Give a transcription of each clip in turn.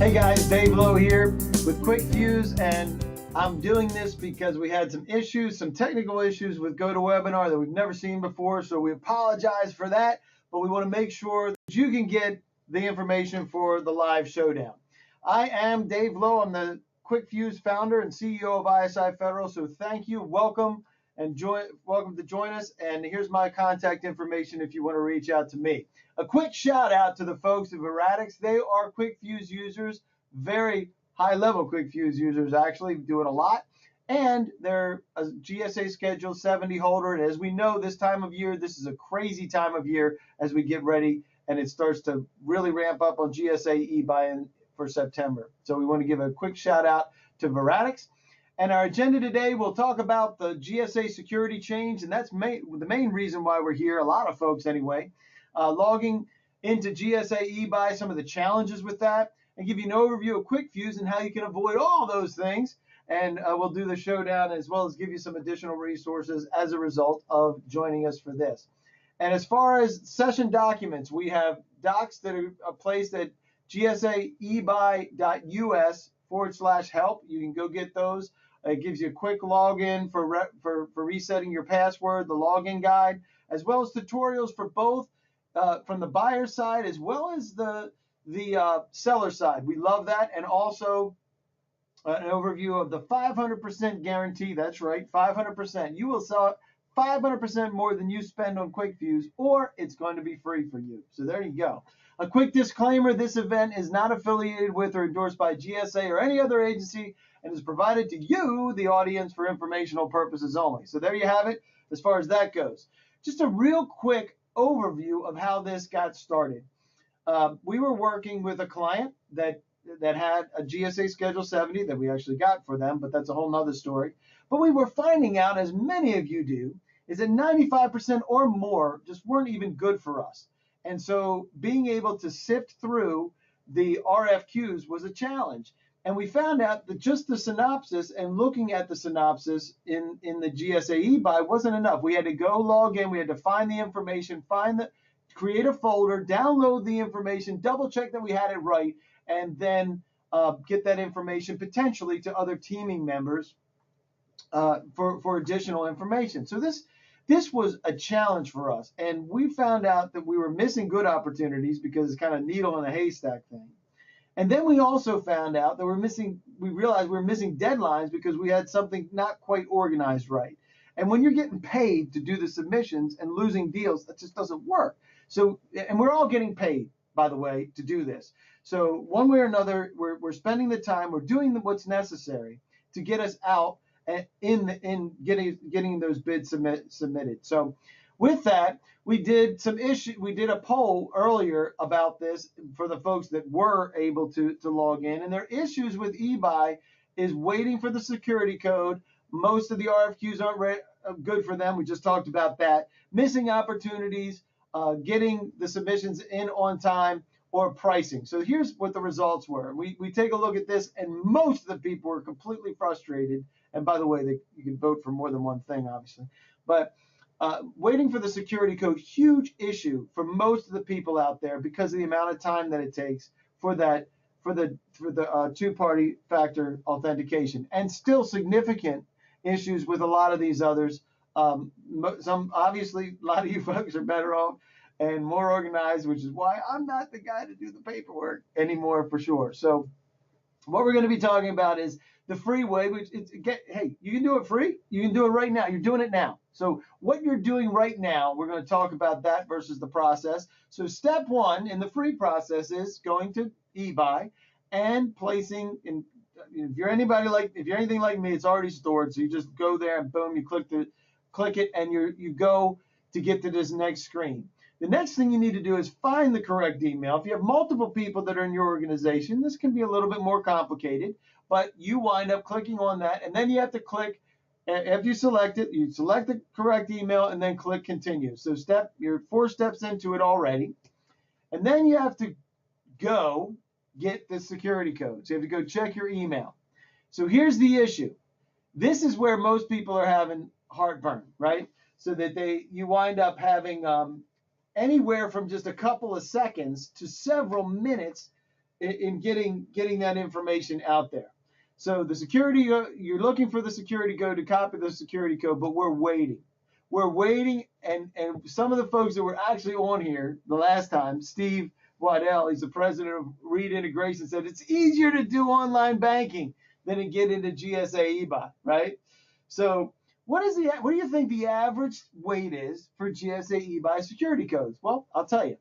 Hey guys, Dave Lowe here with QuikFuse, and I'm doing this because we had some issues, some technical issues with GoToWebinar that we've never seen before, so we apologize for that, but we want to make sure that you can get the information for the live showdown. I am Dave Lowe. I'm the QuikFuse founder and CEO of ISI Federal, so thank you, welcome to join us, and here's my contact information if you want to reach out to me. A quick shout out to the folks at Veratix. They are QuikFuse users, very high level QuikFuse users, actually doing a lot, and they're a GSA Schedule 70 holder. And as we know, this time of year, this is a crazy time of year as we get ready and it starts to really ramp up on GSA eBuy for September. So we want to give a quick shout out to Veratix. And our agenda today, we'll talk about the GSA security change, and that's the main reason why we're here, a lot of folks anyway, logging into GSA eBuy, some of the challenges with that, and give you an overview of QuikFuse and how you can avoid all those things. And we'll do the showdown as well as give you some additional resources as a result of joining us for this. And as far as session documents, we have docs that are placed at gsaebuy.us/help. You can go get those. It gives you a quick login for resetting your password, the login guide, as well as tutorials for both from the buyer side as well as the seller side. We love that. And also an overview of the 500% guarantee. That's right, 500%. You will sell 500% more than you spend on QuikFuse, or it's going to be free for you. So there you go. A quick disclaimer, this event is not affiliated with or endorsed by GSA or any other agency and is provided to you, the audience, for informational purposes only. So there you have it as far as that goes. Just a real quick overview of how this got started. We were working with a client that had a GSA Schedule 70 that we actually got for them, but that's a whole nother story. But we were finding out, as many of you do, is that 95% or more just weren't even good for us. And so being able to sift through the RFQs was a challenge. And we found out that just the synopsis and looking at the synopsis in the GSA eBuy wasn't enough. We had to go log in, we had to find the information, create a folder, download the information, double check that we had it right, and then get that information potentially to other teaming members for additional information. So this was a challenge for us, and we found out that we were missing good opportunities because it's kind of needle in a haystack thing. And then we also found out that we realized we were missing deadlines because we had something not quite organized right. And when you're getting paid to do the submissions and losing deals, that just doesn't work. So, and we're all getting paid, by the way, to do this. So one way or another, we're spending the time, we're doing what's necessary to get us out in getting those bids submitted. So with that, we did a poll earlier about this for the folks that were able to log in, and their issues with eBuy is waiting for the security code. Most of the RFQs aren't good for them. We just talked about that. Missing opportunities, getting the submissions in on time, or pricing. So here's what the results were. We take a look at this, and most of the people were completely frustrated. And by the way, you can vote for more than one thing, obviously. But waiting for the security code, huge issue for most of the people out there because of the amount of time that it takes for the two-party factor authentication, and still significant issues with a lot of these others. Obviously, a lot of you folks are better off and more organized, which is why I'm not the guy to do the paperwork anymore for sure. So what we're going to be talking about is the free way, which hey, you can do it free. You can do it right now. You're doing it now. So what you're doing right now, we're going to talk about that versus the process. So step one in the free process is going to eBuy and placing in. If you're anything like me, it's already stored. So you just go there and boom, you click it, and you go to get to this next screen. The next thing you need to do is find the correct email. If you have multiple people that are in your organization, this can be a little bit more complicated, but you wind up clicking on that, and then you have to click, after you select it, you select the correct email and then click continue. So you're 4 steps into it already. And then you have to go get the security code. So you have to go check your email. So here's the issue. This is where most people are having heartburn, right? So that you wind up having anywhere from just a couple of seconds to several minutes in getting that information out there. So the security, you're looking for the security code to copy the security code, but we're waiting. We're waiting, and some of the folks that were actually on here the last time, Steve Waddell, he's the president of Reed Integration, said it's easier to do online banking than to get into GSA eBuy, right? So what do you think the average wait is for GSA eBuy security codes? Well, I'll tell you.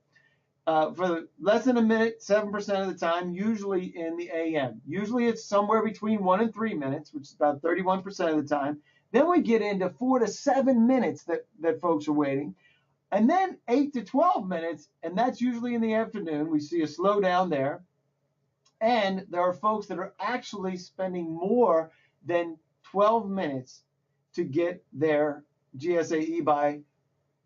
For less than a minute, 7% of the time, usually in the AM. Usually it's somewhere between 1 and 3 minutes, which is about 31% of the time. Then we get into 4 to 7 minutes that folks are waiting. And then 8 to 12 minutes, and that's usually in the afternoon. We see a slowdown there. And there are folks that are actually spending more than 12 minutes to get their GSA eBuy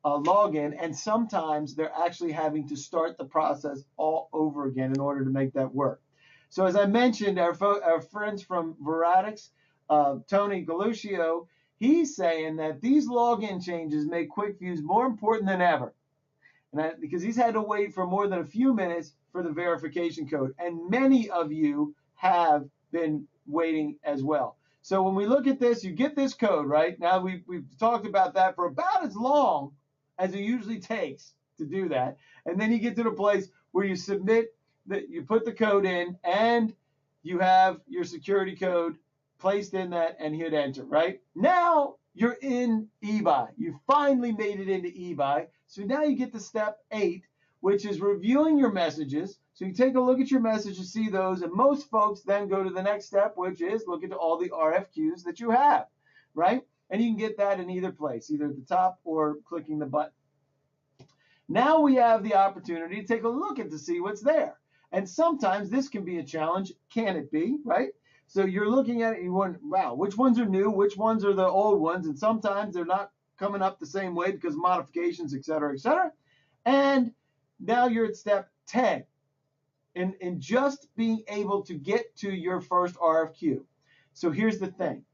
login, and sometimes they're actually having to start the process all over again in order to make that work. So as I mentioned, our friends from Veratix, Tony Galuccio, he's saying that these login changes make QuikFuse more important than ever, because he's had to wait for more than a few minutes for the verification code, and many of you have been waiting as well. So when we look at this, you get this code, right? Now we've talked about that for about as long as it usually takes to do that. And then you get to the place where you submit, that you put the code in, and you have your security code placed in that and hit enter, right? Now you're in eBuy. You finally made it into eBuy. So now you get to step 8, which is reviewing your messages. So you take a look at your messages, see those, and most folks then go to the next step, which is look at all the RFQs that you have, right? And you can get that in either place, either at the top or clicking the button. Now we have the opportunity to take a look at to see what's there. And sometimes this can be a challenge. Can it be, right? So you're looking at it and you wonder, wow, which ones are new? Which ones are the old ones? And sometimes they're not coming up the same way because of modifications, et cetera, et cetera. And now you're at step 10 in just being able to get to your first RFQ. So here's the thing.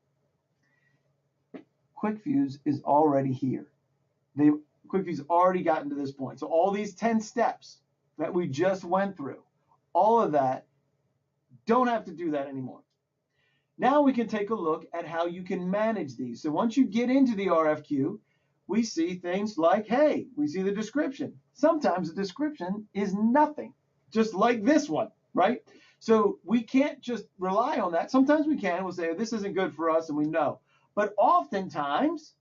QuikFuse is already here. QuikFuse already gotten to this point. So all these 10 steps that we just went through, all of that, don't have to do that anymore. Now we can take a look at how you can manage these. So once you get into the RFQ, we see things like, hey, we see the description. Sometimes the description is nothing, just like this one, right? So we can't just rely on that. Sometimes we can. We'll say, this isn't good for us, and we know. But oftentimes,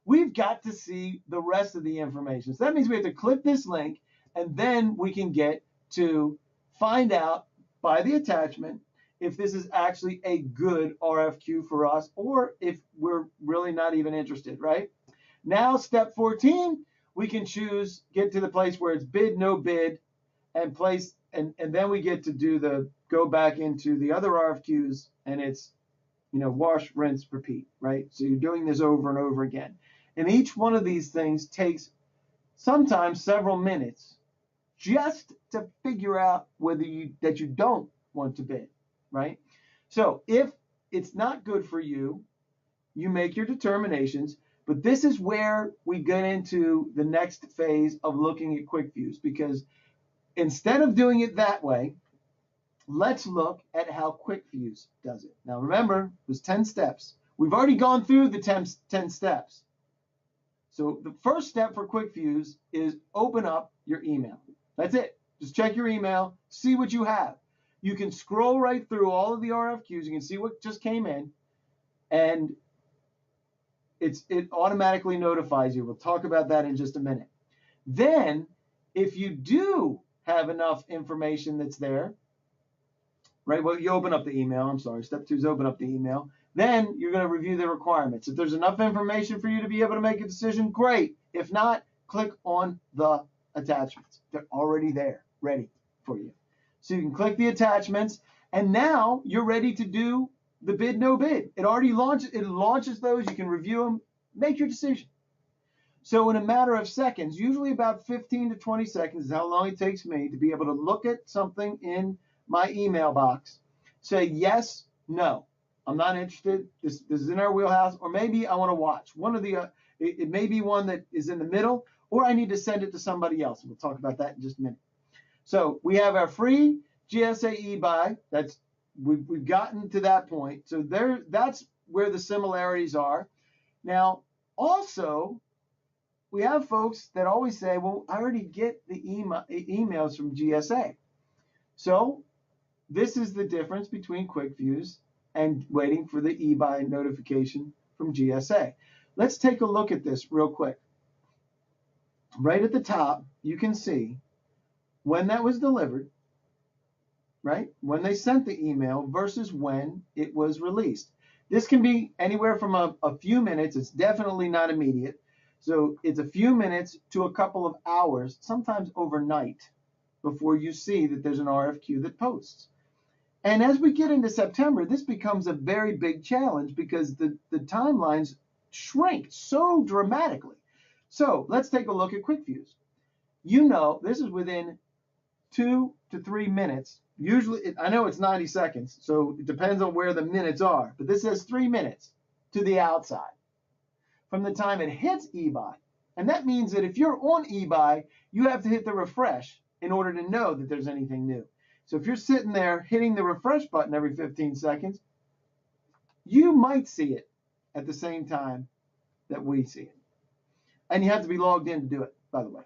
we've got to see the rest of the information. So that means we have to click this link, and then we can get to find out by the attachment if this is actually a good RFQ for us, or if we're really not even interested, right? Now, step 14, we can choose, get to the place where it's bid, no bid, and place, and then we get to do go back into the other RFQs, and it's, wash, rinse, repeat, right? So you're doing this over and over again. And each one of these things takes sometimes several minutes just to figure out whether that you don't want to bid, right? So if it's not good for you, you make your determinations, but this is where we get into the next phase of looking at QuikFuse, because instead of doing it that way, let's look at how QuikFuse does it. Now remember, there's 10 steps. We've already gone through the 10 steps. So the first step for QuikFuse is open up your email. That's it. Just check your email, see what you have. You can scroll right through all of the RFQs. You can see what just came in, and it automatically notifies you. We'll talk about that in just a minute. Then, if you do have enough information that's there, right? Well, you open up the email. I'm sorry. Step 2 is open up the email. Then you're going to review the requirements. If there's enough information for you to be able to make a decision, great. If not, click on the attachments. They're already there, ready for you. So you can click the attachments, and now you're ready to do the bid, no bid. It already launches those. You can review them, make your decision. So in a matter of seconds, usually about 15 to 20 seconds is how long it takes me to be able to look at something in my email box, say yes, no, I'm not interested. This is in our wheelhouse, or maybe I want to watch. One of the, it may be one that is in the middle, or I need to send it to somebody else. We'll talk about that in just a minute. So we have our free GSA eBuy. We've gotten to that point. So that's where the similarities are. Now, also, we have folks that always say, well, I already get the emails from GSA. So this is the difference between QuikFuse and waiting for the eBuy notification from GSA. Let's take a look at this real quick. Right at the top, you can see when that was delivered, right? When they sent the email versus when it was released. This can be anywhere from a few minutes. It's definitely not immediate. So it's a few minutes to a couple of hours, sometimes overnight, before you see that there's an RFQ that posts. And as we get into September, this becomes a very big challenge because the timelines shrink so dramatically. So let's take a look at QuikFuse. You know, this is within 2 to 3 minutes. Usually, I know it's 90 seconds, so it depends on where the minutes are, but this says 3 minutes to the outside from the time it hits eBuy. And that means that if you're on eBuy, you have to hit the refresh in order to know that there's anything new. So if you're sitting there hitting the refresh button every 15 seconds, you might see it at the same time that we see it. And you have to be logged in to do it, by the way.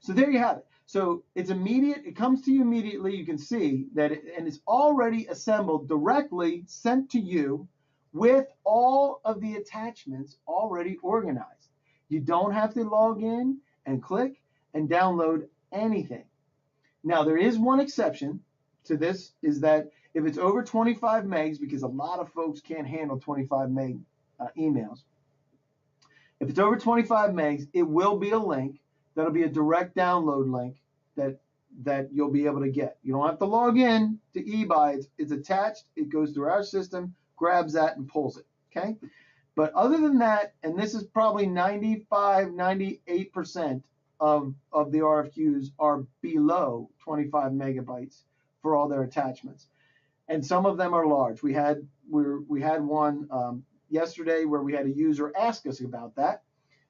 So there you have it. So it's immediate. It comes to you immediately. You can see that and it's already assembled directly, sent to you with all of the attachments already organized. You don't have to log in and click and download anything. Now, there is one exception to this, is that if it's over 25 megs, because a lot of folks can't handle 25 meg emails. If it's over 25 megs, it will be a link. That'll be a direct download link that you'll be able to get. You don't have to log in to eBuy. It's attached. It goes through our system, grabs that, and pulls it. Okay? But other than that, and this is probably 95, 98% of the RFQs are below 25 megabytes for all their attachments. And some of them are large. We had one yesterday where we had a user ask us about that.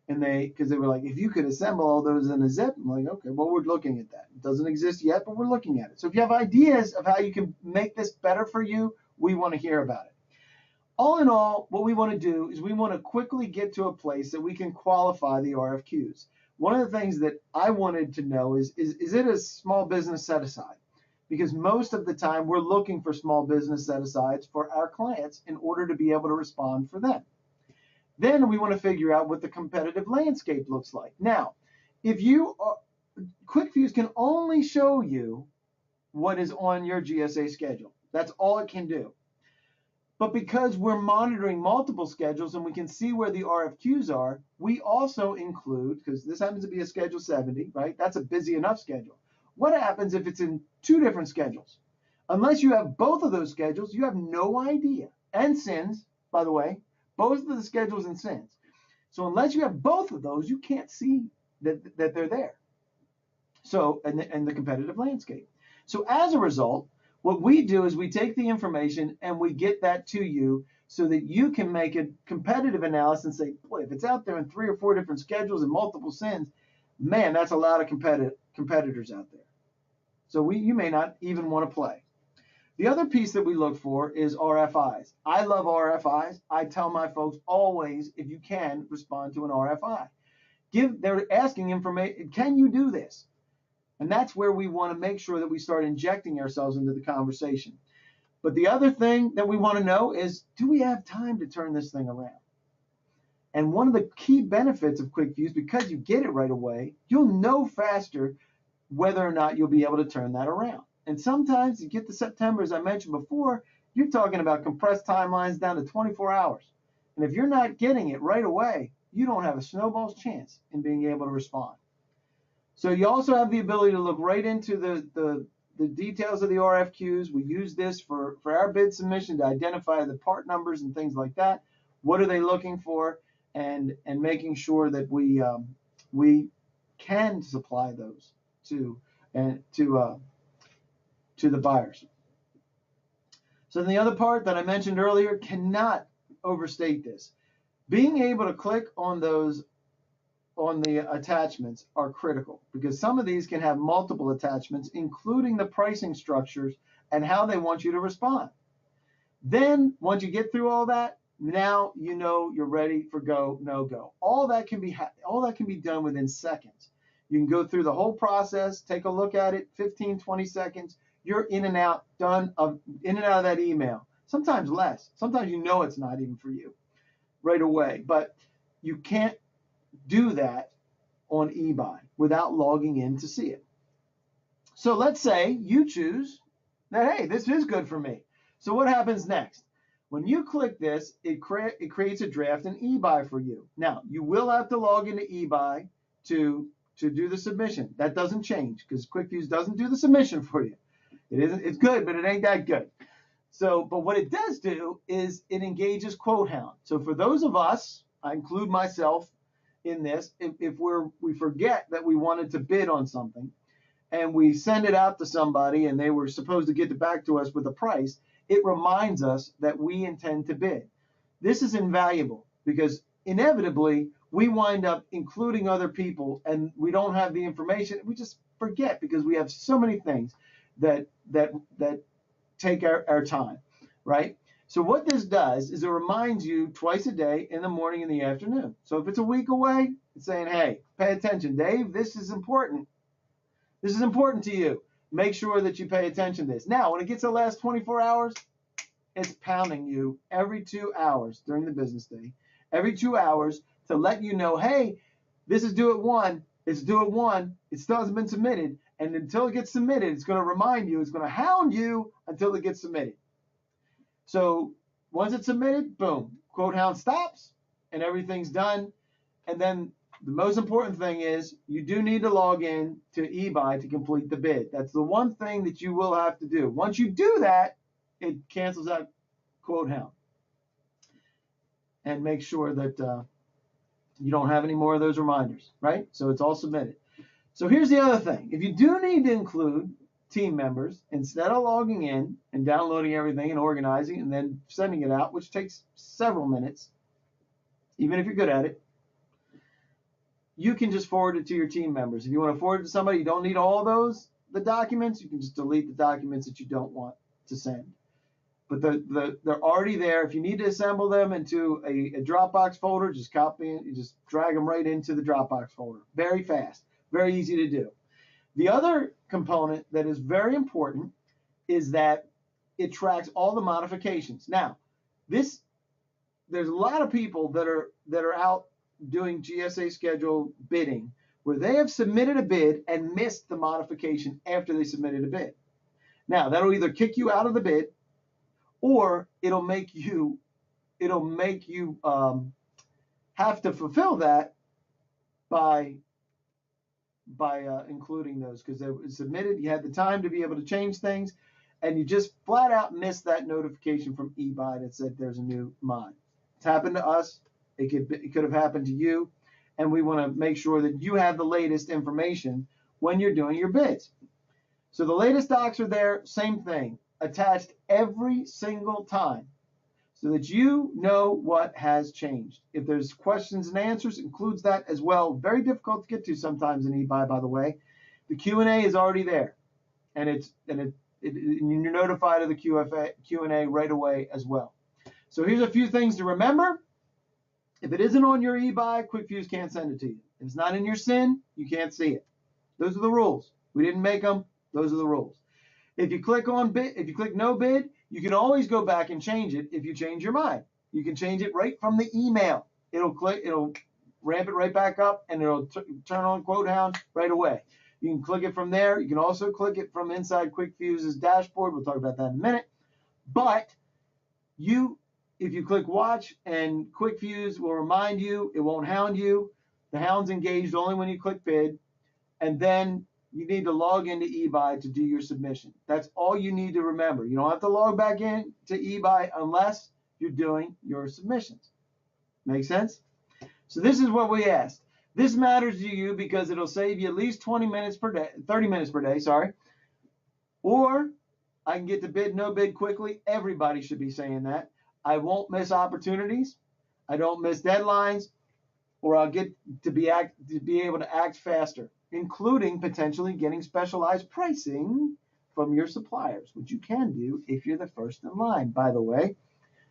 And because they were like, if you could assemble all those in a zip, I'm like, okay, well, we're looking at that. It doesn't exist yet, but we're looking at it. So if you have ideas of how you can make this better for you, we want to hear about it. All in all, what we want to do is we want to quickly get to a place that we can qualify the RFQs. One of the things that I wanted to know is it a small business set aside? Because most of the time we're looking for small business set asides for our clients in order to be able to respond for them. Then we want to figure out what the competitive landscape looks like. Now, if QuikFuse can only show you what is on your GSA schedule. That's all it can do. But because we're monitoring multiple schedules and we can see where the RFQs are, we also include, because this happens to be a Schedule 70, right? That's a busy enough schedule. What happens if it's in 2 different schedules? Unless you have both of those schedules, you have no idea. And SINs, by the way, both of the schedules and SINs. So unless you have both of those, you can't see that they're there. So, and the competitive landscape. So as a result, what we do is we take the information and we get that to you so that you can make a competitive analysis and say, boy, if it's out there in 3 or 4 different schedules and multiple SINs, man, that's a lot of competitors out there. So you may not even want to play. The other piece that we look for is RFIs. I love RFIs. I tell my folks always, if you can, respond to an RFI. They're asking information, can you do this? And that's where we want to make sure that we start injecting ourselves into the conversation. But the other thing that we want to know is, do we have time to turn this thing around? And one of the key benefits of QuikFuse, because you get it right away, you'll know faster whether or not you'll be able to turn that around. And sometimes you get to September, as I mentioned before, you're talking about compressed timelines down to 24 hours. And if you're not getting it right away, you don't have a snowball's chance in being able to respond. So you also have the ability to look right into the details of the RFQs. We use this for our bid submission to identify the part numbers and things like that. What are they looking for? And making sure that we can supply those to the buyers. So the other part that I mentioned earlier, cannot overstate this. Being able to click on the attachments are critical, because some of these can have multiple attachments, including the pricing structures and how they want you to respond. Then once you get through all that, now you know you're ready for go, no go. All that can be done within seconds. You can go through the whole process, take a look at it, 15, 20 seconds. You're in and out, in and out of that email. Sometimes less. Sometimes you know it's not even for you right away. But you can't do that on eBuy without logging in to see it. So let's say you choose that, hey, this is good for me. So what happens next? When you click this, it creates a draft in eBuy for you. Now, you will have to log into eBuy to do the submission. That doesn't change because QuikFuse doesn't do the submission for you. It's good, but it ain't that good. So, but what it does do is it engages QuoteHound. So for those of us, I include myself in this, if we forget that we wanted to bid on something and we send it out to somebody and they were supposed to get it back to us with a price, it reminds us that we intend to bid. This is invaluable because inevitably we wind up including other people and we don't have the information. We just forget because we have so many things that take our time, right? So what this does is it reminds you twice a day, in the morning and the afternoon. So if it's a week away, it's saying, hey, pay attention, Dave, this is important. This is important to you. Make sure that you pay attention to this. Now, when it gets the last 24 hours, it's pounding you every 2 hours during the business day, every 2 hours to let you know, hey, this is due at 1. It's due at 1. It still hasn't been submitted. And until it gets submitted, it's going to remind you, it's going to hound you until it gets submitted. So once it's submitted, boom, QuoteHound stops and everything's done. And then the most important thing is you do need to log in to eBuy to complete the bid. That's the one thing that you will have to do. Once you do that, it cancels out QuoteHound. And make sure that you don't have any more of those reminders, right? So it's all submitted. So here's the other thing. If you do need to include team members, instead of logging in and downloading everything and organizing and then sending it out, which takes several minutes, even if you're good at it, you can just forward it to your team members. If you want to forward it to somebody, you don't need all the documents. You can just delete the documents that you don't want to send. But they're already there. If you need to assemble them into a Dropbox folder, just copy it. You just drag them right into the Dropbox folder. Very fast, very easy to do. The other component that is very important is that it tracks all the modifications. Now, there's a lot of people that are out doing GSA schedule bidding where they have submitted a bid and missed the modification after they submitted a bid. Now, that'll either kick you out of the bid or it'll make you have to fulfill that by including those because they were submitted. You had the time to be able to change things, and you just flat out missed that notification from eBuy that said there's a new mod. It's happened to us. It could have happened to you, and we want to make sure that you have the latest information when you're doing your bids. So the latest docs are there. Same thing, attached every single time so that you know what has changed. If there's questions and answers, includes that as well. Very difficult to get to sometimes in eBuy, by the way. The Q&A is already there, and you're notified of the Q&A right away as well. So here's a few things to remember. If it isn't on your eBuy, QuikFuse can't send it to you. If it's not in your SIN, you can't see it. Those are the rules. We didn't make them. Those are the rules. If you click no bid, you can always go back and change it if you change your mind. You can change it right from the email. It'll ramp it right back up, and it'll turn on QuoteHound right away. You can click it from there. You can also click it from inside QuikFuse's dashboard. We'll talk about that in a minute. But if you click watch, and QuikFuse will remind you, it won't hound you. The hound's engaged only when you click bid, and then you need to log into eBuy to do your submission. That's all you need to remember. You don't have to log back in to eBuy unless you're doing your submissions. Make sense? So this is what we asked. This matters to you because it'll save you at least 30 minutes per day, sorry. Or I can get to bid, no bid quickly. Everybody should be saying that. I won't miss opportunities. I don't miss deadlines, or I'll get to be able to act faster, including potentially getting specialized pricing from your suppliers, which you can do if you're the first in line, by the way.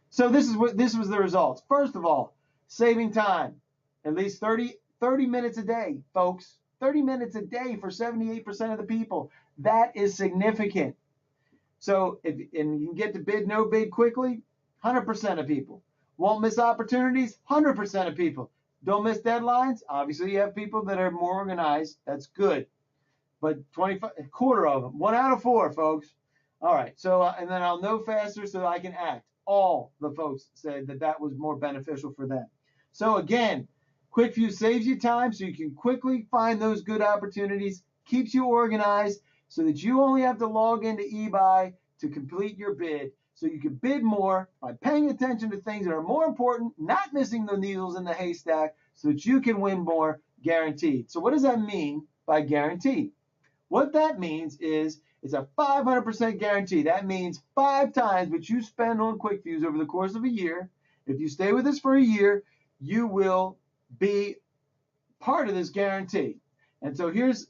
So this was the results. First of all, saving time, at least 30 minutes a day, folks. 30 minutes a day for 78% of the people. That is significant. So and you can get to bid, no bid quickly, 100% of people. Won't miss opportunities, 100% of people. Don't miss deadlines. Obviously, you have people that are more organized. That's good. But 25, a quarter of them, 1 out of 4, folks. All right. So, and then I'll know faster so I can act. All the folks said that that was more beneficial for them. So again, QuikFuse saves you time so you can quickly find those good opportunities, keeps you organized so that you only have to log into eBuy to complete your bid. So you can bid more by paying attention to things that are more important, not missing the needles in the haystack, so that you can win more guaranteed. So what does that mean by guaranteed? What that means is it's a 500% guarantee. That means 5 times what you spend on QuikFuse over the course of a year. If you stay with us for a year, you will be part of this guarantee. And so here's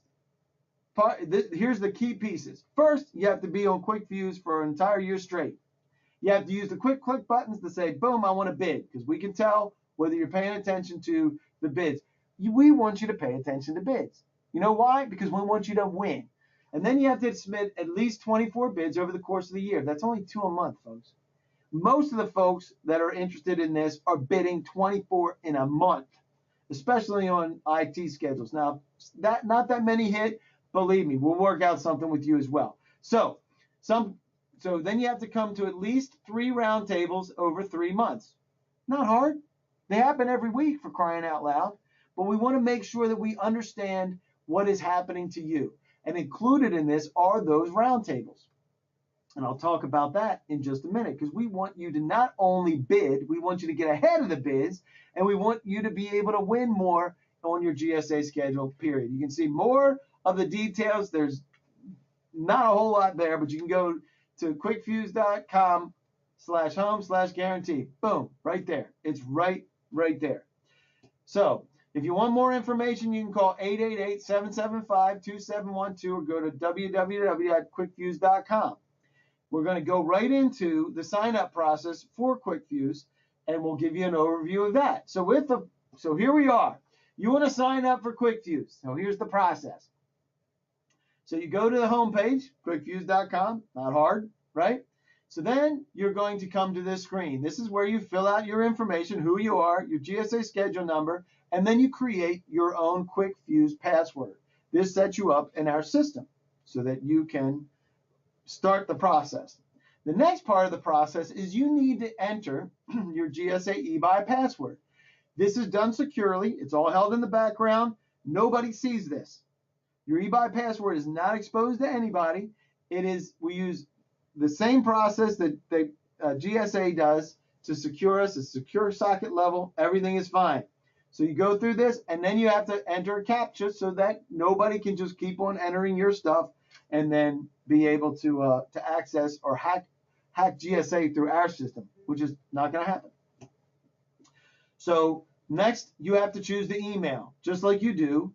the key pieces. First, you have to be on QuikFuse for an entire year straight. You have to use the quick click buttons to say, boom, I want to bid, because we can tell whether you're paying attention to the bids. We want you to pay attention to bids. You know why? Because we want you to win. And then you have to submit at least 24 bids over the course of the year. That's only 2 a month, folks. Most of the folks that are interested in this are bidding 24 in a month, especially on IT schedules. Now, not that many hit. Believe me, we'll work out something with you as well. So then you have to come to at least 3 round tables over 3 months. Not hard. They happen every week, for crying out loud. But we want to make sure that we understand what is happening to you. And included in this are those round tables. And I'll talk about that in just a minute, because we want you to not only bid, we want you to get ahead of the bids, and we want you to be able to win more on your GSA schedule, period. You can see more of the details. There's not a whole lot there, but you can go to QuikFuse.com/home/guarantee. Boom, right there. It's right there. So if you want more information, you can call 888-775-2712 or go to www.QuikFuse.com. We're going to go right into the sign-up process for QuikFuse, and we'll give you an overview of that. So here we are. You want to sign up for QuikFuse. So here's the process. So you go to the homepage, QuikFuse.com. Not hard, right? So then you're going to come to this screen. This is where you fill out your information, who you are, your GSA schedule number, and then you create your own QuikFuse password. This sets you up in our system so that you can start the process. The next part of the process is you need to enter your GSA eBuy password. This is done securely. It's all held in the background. Nobody sees this. Your eBuy password is not exposed to anybody. We use the same process that GSA does to secure us. It's secure socket level. Everything is fine. So you go through this, and then you have to enter a CAPTCHA so that nobody can just keep on entering your stuff and then be able to access or hack GSA through our system, which is not going to happen. So next, you have to choose the email, just like you do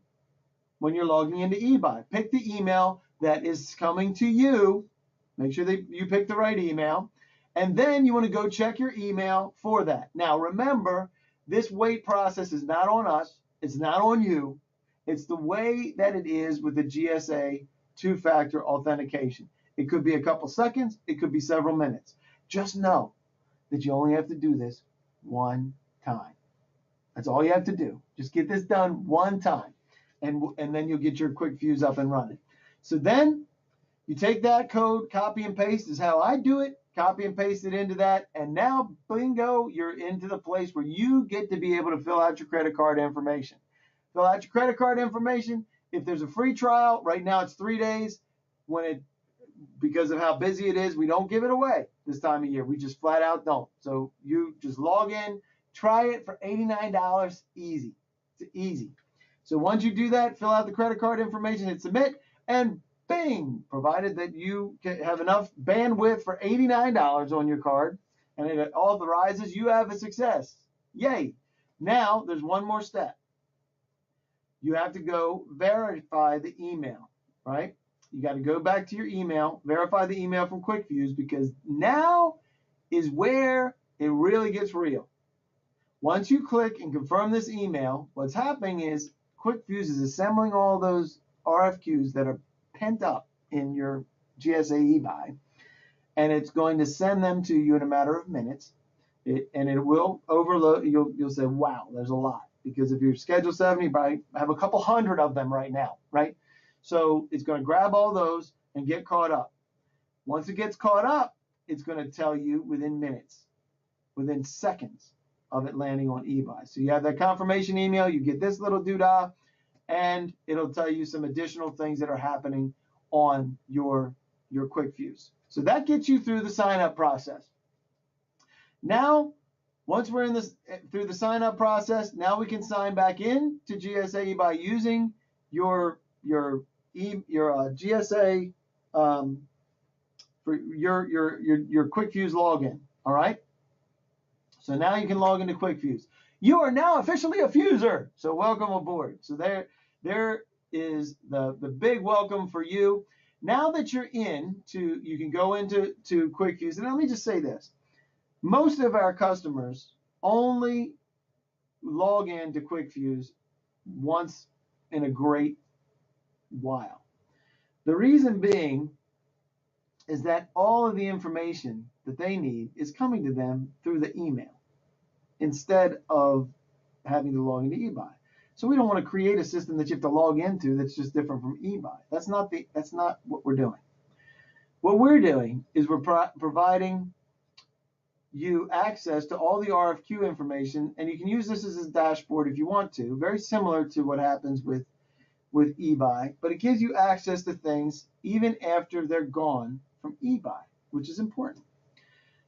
when you're logging into eBuy. Pick the email that is coming to you. Make sure that you pick the right email. And then you want to go check your email for that. Now, remember, this wait process is not on us. It's not on you. It's the way that it is with the GSA two-factor authentication. It could be a couple seconds. It could be several minutes. Just know that you only have to do this one time. That's all you have to do. Just get this done one time, and then you'll get your QuikFuse up and running. So then you take that code, copy and paste is how I do it. Copy and paste it into that, and now, bingo, you're into the place where you get to be able to fill out your credit card information. Fill out your credit card information. If there's a free trial, right now it's 3 days. Because of how busy it is, we don't give it away this time of year. We just flat out don't. So you just log in, try it for $89, easy. It's easy. So once you do that, fill out the credit card information, hit submit, and bing, provided that you have enough bandwidth for $89 on your card and it authorizes, you have a success. Yay. Now there's one more step. You have to go verify the email, right? You got to go back to your email, verify the email from QuikFuse, because now is where it really gets real. Once you click and confirm this email, what's happening is QuikFuse is assembling all those RFQs that are pent up in your GSA eBuy, and it's going to send them to you in a matter of minutes. And it will overload. You'll say, wow, there's a lot. Because if you're schedule 7, you probably have a couple hundred of them right now, right? So it's going to grab all those and get caught up. Once it gets caught up, it's going to tell you within minutes, within seconds of it landing on eBuy. So you have that confirmation email, you get this little doodah, and it'll tell you some additional things that are happening on your QuikFuse. So that gets you through the sign-up process. Now, once we're in this through the sign-up process, now we can sign back in to GSA eBuy using your GSA for your QuikFuse login. All right. So now you can log into QuikFuse. You are now officially a fuser. So welcome aboard. So there is the big welcome for you. Now that you're you can go into QuikFuse. And let me just say this. Most of our customers only log into QuikFuse once in a great while. The reason being is that all of the information that they need is coming to them through the email instead of having to log into eBuy. So we don't want to create a system that you have to log into that's just different from eBuy. That's not what we're doing. What we're doing is we're providing you access to all the RFQ information, and you can use this as a dashboard if you want to, very similar to what happens with eBuy, but it gives you access to things even after they're gone from eBuy, which is important.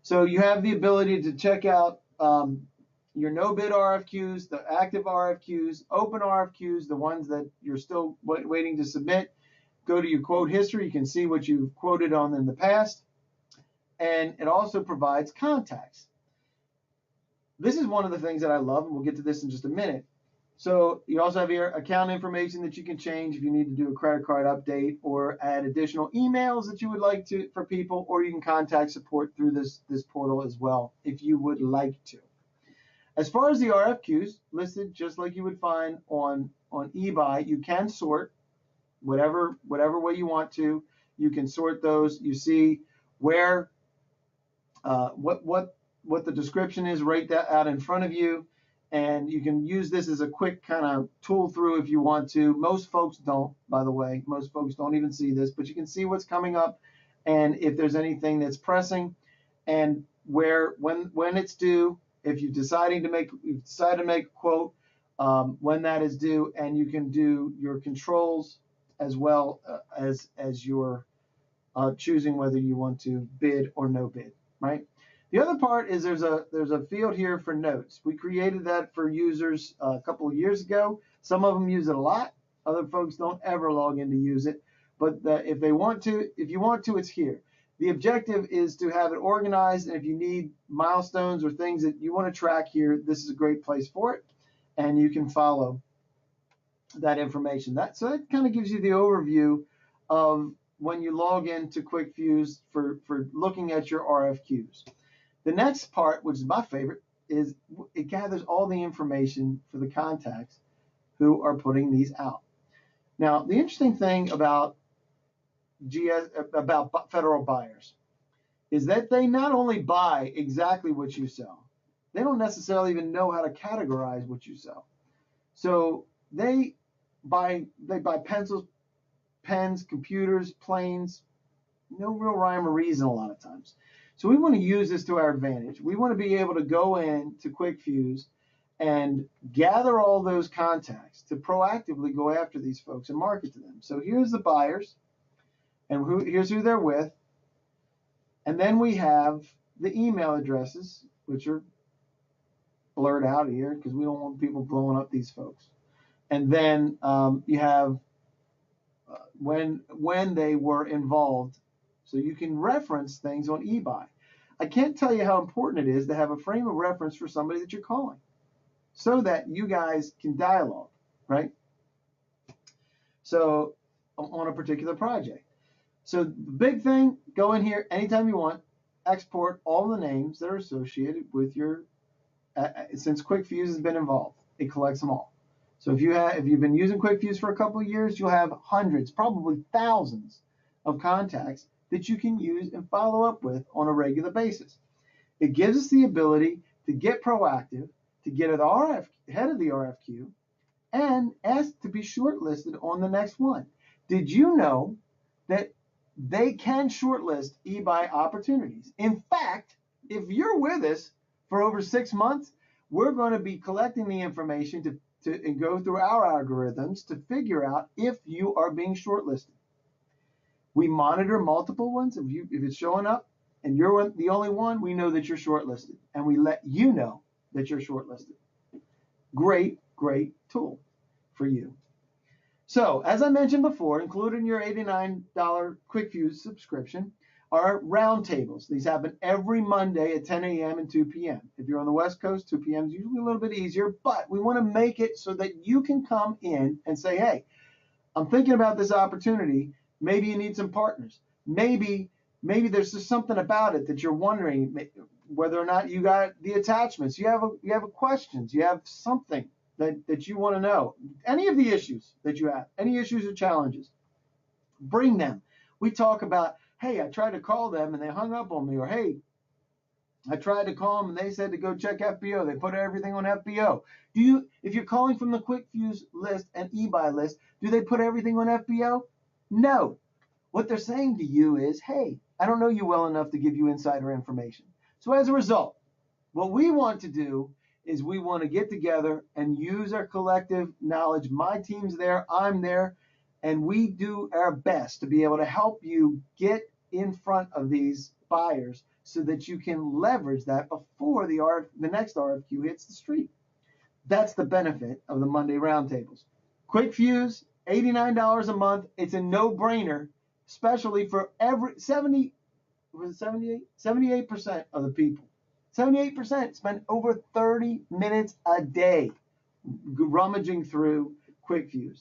So you have the ability to check out your no-bid RFQs, the active RFQs, open RFQs, the ones that you're still waiting to submit. Go to your quote history. You can see what you've quoted on in the past. And it also provides contacts. This is one of the things that I love, and we'll get to this in just a minute. So you also have your account information that you can change if you need to do a credit card update or add additional emails that you would like to for people, or you can contact support through this portal as well if you would like to. As far as the RFQs listed, just like you would find on eBuy, you can sort whatever way you want to. You can sort those. You see where what the description is right out in front of you, and you can use this as a quick kind of tool through if you want to. Most folks don't, by the way. Most folks don't even see this, but you can see what's coming up and if there's anything that's pressing and when it's due. If you've decided to make a quote, when that is due, and you can do your controls as well as your choosing whether you want to bid or no bid, right? The other part is there's a field here for notes. We created that for users a couple of years ago. Some of them use it a lot. Other folks don't ever log in to use it. But if you want to, it's here. The objective is to have it organized, and if you need milestones or things that you want to track here, this is a great place for it, and you can follow that information. So that kind of gives you the overview of when you log into QuikFuse for looking at your RFQs. The next part, which is my favorite, is it gathers all the information for the contacts who are putting these out. Now, the interesting thing about federal buyers is that they not only buy exactly what you sell, they don't necessarily even know how to categorize what you sell. So they buy pencils, pens, computers, planes, no real rhyme or reason a lot of times. So we want to use this to our advantage. We want to be able to go in to QuikFuse and gather all those contacts to proactively go after these folks and market to them. So here's the buyers, and here's who they're with. And then we have the email addresses, which are blurred out here because we don't want people blowing up these folks. And then you have when they were involved, so you can reference things on eBuy. I can't tell you how important it is to have a frame of reference for somebody that you're calling so that you guys can dialogue, right? So on a particular project. So the big thing, go in here anytime you want, export all the names that are associated with your, since QuikFuse has been involved, it collects them all. So if you've been using QuikFuse for a couple of years, you'll have hundreds, probably thousands of contacts that you can use and follow up with on a regular basis. It gives us the ability to get proactive, to get ahead of the RFQ, and ask to be shortlisted on the next one. Did you know that they can shortlist eBuy opportunities? In fact, if you're with us for over 6 months, we're going to be collecting the information to and go through our algorithms to figure out if you are being shortlisted. We monitor multiple ones. If it's showing up and you're the only one, we know that you're shortlisted, and we let you know that you're shortlisted. Great tool for you. So, as I mentioned before, included in your $89 QuikFuse subscription are roundtables. These happen every Monday at 10 a.m. and 2 p.m. If you're on the West Coast, 2 p.m. is usually a little bit easier, but we want to make it so that you can come in and say, hey, I'm thinking about this opportunity. Maybe you need some partners. Maybe there's just something about it that you're wondering whether or not you got the attachments. You have questions. You have something that you want to know. Any of the issues that you have, any issues or challenges, bring them. We talk about, hey, I tried to call them and they hung up on me, or hey, I tried to call them and they said to go check FBO. They put everything on FBO. If you're calling from the QuikFuse list and eBuy list, do they put everything on FBO? No. What they're saying to you is, hey, I don't know you well enough to give you insider information. So as a result, what we want to do is we want to get together and use our collective knowledge. My team's there, I'm there, and we do our best to be able to help you get in front of these buyers so that you can leverage that before the next RFQ hits the street. That's the benefit of the Monday roundtables. QuikFuse, $89 a month. It's a no-brainer, especially for 78% of the people. 78% spend over 30 minutes a day rummaging through QuikFuse.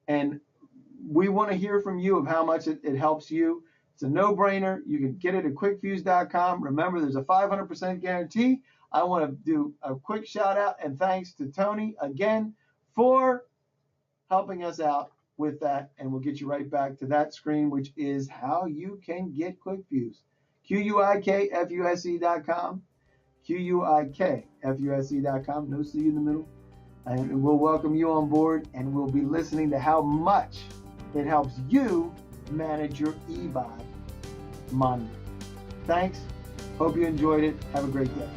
And we want to hear from you of how much it helps you. It's a no-brainer. You can get it at QuikFuse.com. Remember, there's a 500% guarantee. I want to do a quick shout out and thanks to Tony again for helping us out with that. And we'll get you right back to that screen, which is how you can get QuikFuse. QuikFuse.com. QuikFuse.com. No C in the middle. And we'll welcome you on board, and we'll be listening to how much it helps you manage your eBuy Monday. Thanks. Hope you enjoyed it. Have a great day.